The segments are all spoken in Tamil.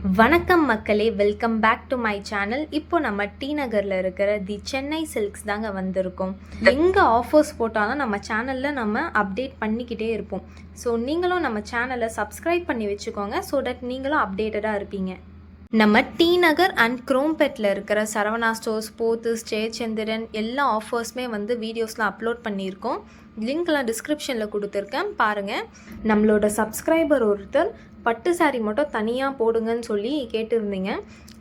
வணக்கம் மக்களே, welcome back to my channel. இப்போ நம்ம டி நகரில் இருக்கிற தி சென்னை சில்க்ஸ் தாங்க வந்திருக்கோம். எங்கே ஆஃபர்ஸ் போட்டாலும் நம்ம சேனலில் நம்ம அப்டேட் பண்ணிக்கிட்டே இருப்போம். ஸோ நீங்களும் நம்ம சேனலை சப்ஸ்கிரைப் பண்ணி வச்சுக்கோங்க, ஸோ தட் நீங்களும் அப்டேட்டடாக இருப்பீங்க. நம்ம டி நகர் அண்ட் குரோம்பேட்டில் இருக்கிற சரவணா ஸ்டோர்ஸ், போத்தீஸ், ஜெயச்சந்திரன் எல்லா ஆஃபர்ஸுமே வந்து வீடியோஸ்லாம் அப்லோட் பண்ணியிருக்கோம். லிங்க்லாம் டிஸ்கிரிப்ஷனில் கொடுத்துருக்கேன், பாருங்கள். நம்மளோட சப்ஸ்கிரைபர் ஒருத்தர் பட்டு சாரீ மட்டும் தனியாக போடுங்கன்னு சொல்லி கேட்டிருந்தீங்க.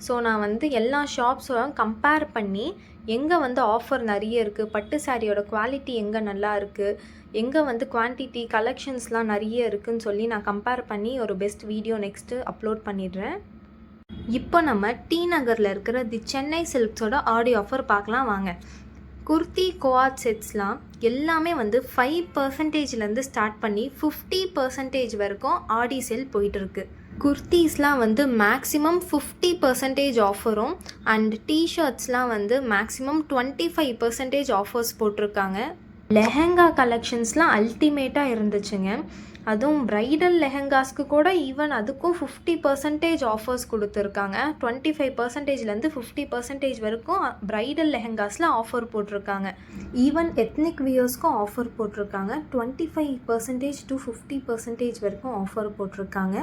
ஸோ நான் வந்து எல்லா ஷாப்ஸோட கம்பேர் பண்ணி எங்கே வந்து ஆஃபர் நிறைய இருக்குது, பட்டு சாரியோட குவாலிட்டி எங்கே நல்லா இருக்குது, எங்கே வந்து குவான்டிட்டி கலெக்ஷன்ஸ்லாம் நிறைய இருக்குதுன்னு சொல்லி நான் கம்பேர் பண்ணி ஒரு பெஸ்ட் வீடியோ நெக்ஸ்ட்டு அப்லோட் பண்ணிடுறேன். இப்போ நம்ம டி நகரில் இருக்கிற தி சென்னை சில்க்ஸோட ஆடி ஆஃபர் பார்க்கலாம் வாங்க. குர்த்தி கோஆட் செட்ஸ்லாம் எல்லாமே வந்து 5% ஸ்டார்ட் பண்ணி 50% வரைக்கும் ஆடி சேல் போயிட்டுருக்கு. குர்த்திஸ்லாம் வந்து மேக்ஸிமம் 50% ஆஃபரும் அண்ட் டிஷர்ட்ஸ்லாம் வந்து மேக்ஸிமம் 25% ஆஃபர்ஸ் போட்டிருக்காங்க. லெஹங்கா கலெக்ஷன்ஸ்லாம் அல்டிமேட்டாக இருந்துச்சுங்க. அதுவும் ப்ரைடல் லெஹங்காஸ்க்கு கூட ஈவன் அதுக்கும் 50% ஆஃபர்ஸ் கொடுத்துருக்காங்க. 25%லேருந்து 50% வரைக்கும் ப்ரைடல் லெஹங்காஸில் ஆஃபர் போட்டிருக்காங்க. ஈவன் எத்னிக் வியர்ஸ்க்கும் ஆஃபர் போட்டிருக்காங்க. 25% to 50% வரைக்கும் ஆஃபர் போட்டிருக்காங்க.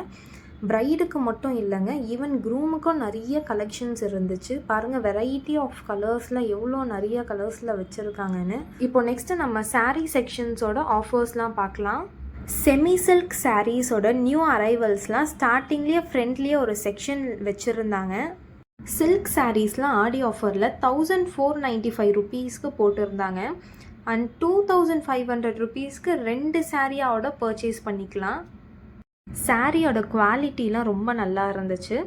ப்ரைடுக்கு மட்டும் இல்லைங்க, ஈவன் க்ரூமுக்கும் நிறைய கலெக்ஷன்ஸ் இருந்துச்சு. பாருங்கள், வெரைட்டி ஆஃப் கலர்ஸில் எவ்வளோ நிறைய கலர்ஸில் வச்சுருக்காங்கன்னு. இப்போ நெக்ஸ்ட்டு நம்ம சாரீ செக்ஷன்ஸோட ஆஃபர்ஸ்லாம் பார்க்கலாம். செமி சில்க் சாரீஸோட நியூ அரைவல்ஸ்லாம் ஸ்டார்டிங்லேயே ஃப்ரெண்ட்லேயே ஒரு செக்ஷன் வச்சுருந்தாங்க. சில்க் சாரீஸ்லாம் ஆடி ஆஃபரில் 1495 ருபீஸ்க்கு போட்டிருந்தாங்க. அண்ட் 2500 ருபீஸ்க்கு 2 சாரியோட பர்ச்சேஸ் பண்ணிக்கலாம். சாரியோட குவாலிட்டிலாம் ரொம்ப நல்லா இருந்துச்சு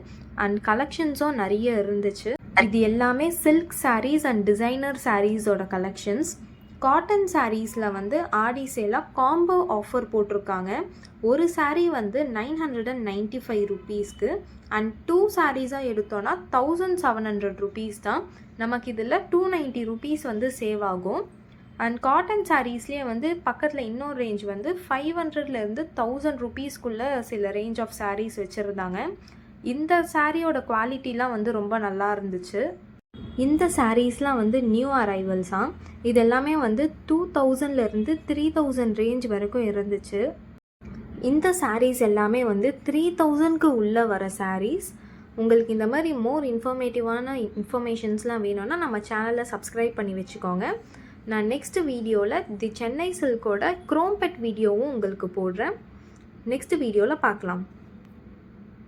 அண்ட் கலெக்ஷன்ஸும் நிறைய இருந்துச்சு. இது எல்லாமே சில்க் சாரீஸ் அண்ட் டிசைனர் சாரீஸோட கலெக்ஷன்ஸ். காட்டன் சாரீஸில் வந்து ஆடி சேலாக காம்போ ஆஃபர் போட்டிருக்காங்க. ஒரு சாரீ வந்து 995 ருபீஸ்க்கு அண்ட் 2 சாரீஸாக எடுத்தோன்னா 1700 ருபீஸ் தான். நமக்கு இதில் 290 ருபீஸ் வந்து சேவ் ஆகும். அண்ட் காட்டன் சாரீஸ்லேயே வந்து பக்கத்தில் இன்னொரு ரேஞ்ச் வந்து 500லேருந்து 1000 ருபீஸ்க்குள்ளே சில ரேஞ்ச் ஆஃப் சாரீஸ் வச்சுருந்தாங்க. இந்த சாரியோட குவாலிட்டிலாம் வந்து ரொம்ப நல்லா இருந்துச்சு. இந்த சாரீஸ்லாம் வந்து நியூ அரைவல்ஸாம். இது எல்லாமே வந்து 2000லேருந்து 3000 ரேஞ்ச் வரைக்கும் இருந்துச்சு. இந்த சாரீஸ் எல்லாமே வந்து 3000க்கு உள்ளே வர சாரீஸ். உங்களுக்கு இந்த மாதிரி மோர் இன்ஃபர்மேட்டிவான இன்ஃபர்மேஷன்ஸ்லாம் வேணும்னா நம்ம சேனலை சப்ஸ்கிரைப் பண்ணி வச்சுக்கோங்க. நான் நெக்ஸ்ட் வீடியோவில் தி சென்னை சில்கோட குரோம்பேட் வீடியோவும் உங்களுக்கு போடுறேன். நெக்ஸ்ட் வீடியோவில் பார்க்கலாம்.